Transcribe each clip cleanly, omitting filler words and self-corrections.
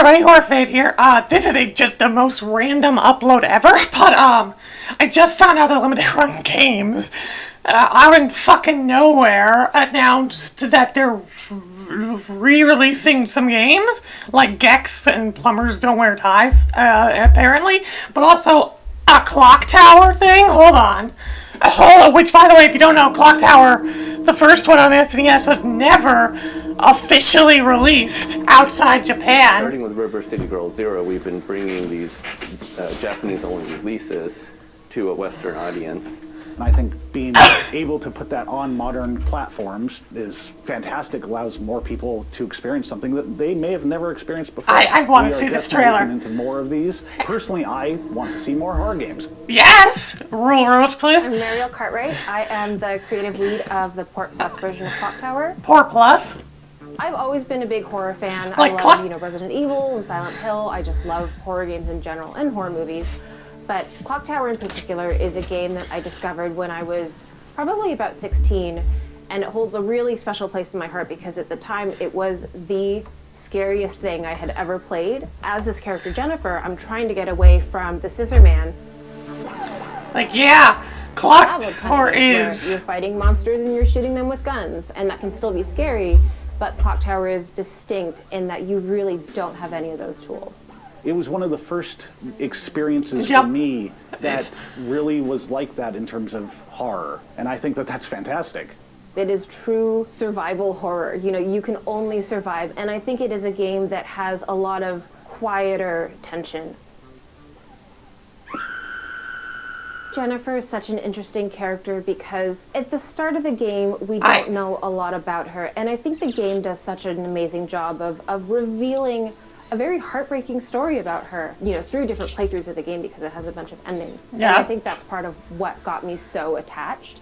everybody, Horfade here. This is just the most random upload ever, but I just found out that Limited Run Games, out in fucking nowhere, announced that they're re-releasing some games, like Gex and Plumbers Don't Wear Ties, apparently, but also a Clock Tower thing. Hold on, which, by the way, if you don't know, Clock Tower, the first one on the SNES, was never officially released outside Japan. Starting with River City Girl Zero, we've been bringing these Japanese-only releases to a Western audience. And I think being able to put that on modern platforms is fantastic. Allows more people to experience something that they may have never experienced before. I want to see this trailer. Looking into more of these. Personally, I want to see more horror games. Yes! Rules, please. I'm Mariel Cartwright. I am the creative lead of the Port Plus version of Clock Tower. Port Plus? I've always been a big horror fan. Like I love, Resident Evil and Silent Hill. I just love horror games in general and horror movies. But Clock Tower in particular is a game that I discovered when I was probably about 16, and it holds a really special place in my heart because at the time it was the scariest thing I had ever played. As this character Jennifer, I'm trying to get away from the Scissor Man. Like, yeah, Clock Tower is... You're fighting monsters and you're shooting them with guns, and that can still be scary, but Clock Tower is distinct in that you really don't have any of those tools. It was one of the first experiences for me that really was like that in terms of horror, and I think that that's fantastic. It is true survival horror. You can only survive, and I think it is a game that has a lot of quieter tension. Jennifer is such an interesting character because at the start of the game, we don't know a lot about her, and I think the game does such an amazing job of revealing a very heartbreaking story about her, through different playthroughs of the game because it has a bunch of endings. Yeah. And I think that's part of what got me so attached.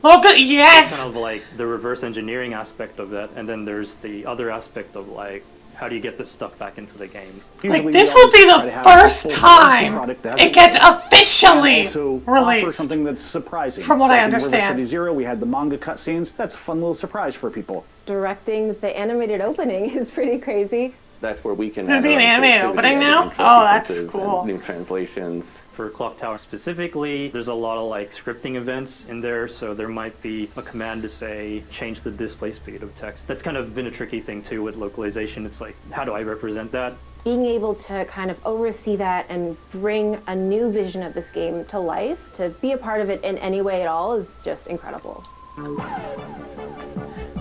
Oh, good, yes! It's kind of like the reverse engineering aspect of that, and then there's the other aspect of like, how do you get this stuff back into the game? Like, this will be the first time it gets officially released. Something that's surprising. From what I In River understand. City Zero, we had the manga cutscenes. That's a fun little surprise for people. Directing the animated opening is pretty crazy. That's where we can It'll add be an our animated creativity opening and now? intro Oh, that's sequences cool. and new translations. For Clock Tower specifically, there's a lot of like scripting events in there, so there might be a command to say, change the display speed of text. That's kind of been a tricky thing too with localization. It's like, how do I represent that? Being able to kind of oversee that and bring a new vision of this game to life, to be a part of it in any way at all, is just incredible.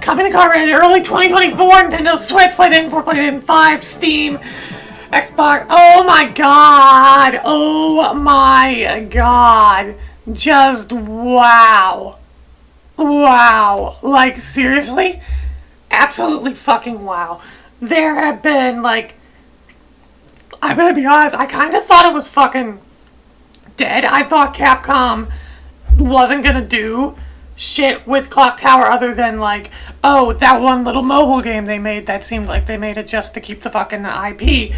Coming to car early 2024, Nintendo Switch, PlayStation 4, PlayStation 5, Steam, Xbox. Oh my god! Oh my god! Just wow. Wow. Like, seriously? Absolutely fucking wow. There have been, like... I'm gonna be honest, I kind of thought it was fucking dead. I thought Capcom wasn't gonna do shit with Clock Tower other than like, oh, that one little mobile game they made that seemed like they made it just to keep the fucking IP.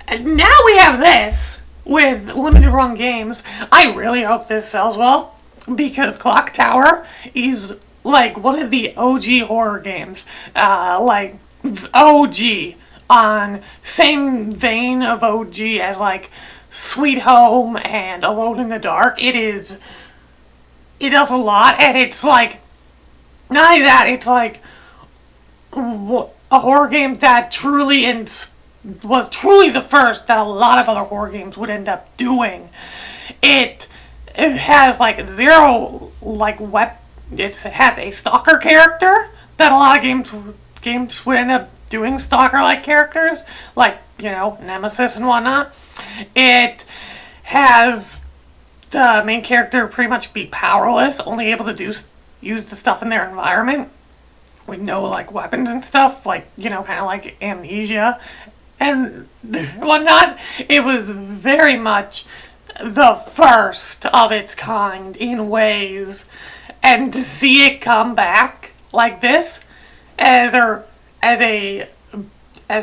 And now we have this with Limited Run Games. I really hope this sells well because Clock Tower is like one of the OG horror games. Like OG on same vein of OG as like Sweet Home and Alone in the Dark. It does a lot, and it's like, not only that, it's like a horror game that was truly the first that a lot of other horror games would end up doing. It has like zero, like, it has a stalker character that a lot of games would end up doing stalker-like characters, like, Nemesis and whatnot. It has the main character pretty much be powerless, only able to use the stuff in their environment with no like weapons and stuff, like, kind of like Amnesia and whatnot. It was very much the first of its kind in ways, and to see it come back like this as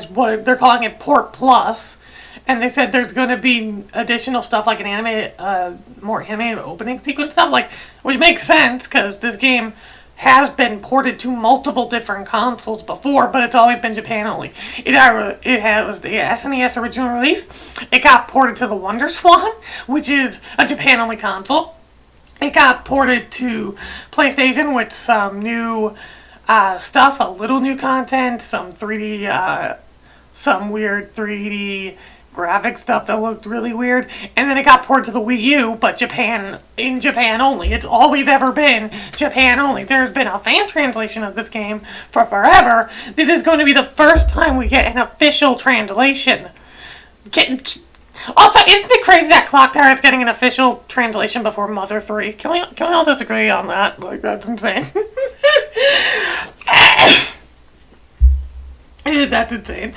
what they're calling it, Port Plus. And they said there's going to be additional stuff like an more animated opening sequence stuff, like, which makes sense because this game has been ported to multiple different consoles before, but it's always been Japan only. It was the SNES original release. It got ported to the Wonder Swan, which is a Japan only console. It got ported to PlayStation with some new stuff, a little new content, some 3D, some weird 3D graphic stuff that looked really weird, and then it got ported to the Wii U, but in Japan only. It's always ever been Japan only. There's been a fan translation of this game for forever. This is going to be the first time we get an official translation. Also, isn't it crazy that Clock Tower is getting an official translation before Mother 3? Can we all disagree on that? Like, that's insane. That's insane.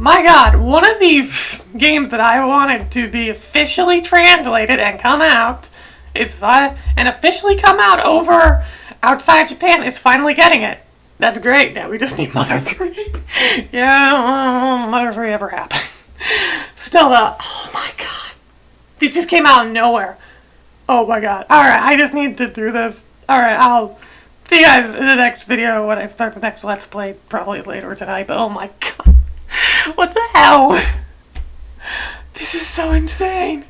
My God, one of these games that I wanted to be officially translated and come out officially come out over outside Japan is finally getting it. That's great. Now we just need Mother 3. Yeah, Mother 3 ever happened. Still though, oh my God. It just came out of nowhere. Oh my God. Alright, I just need to do this. Alright, I'll see you guys in the next video when I start the next Let's Play, probably later tonight, but oh my God. What the hell? This is so insane.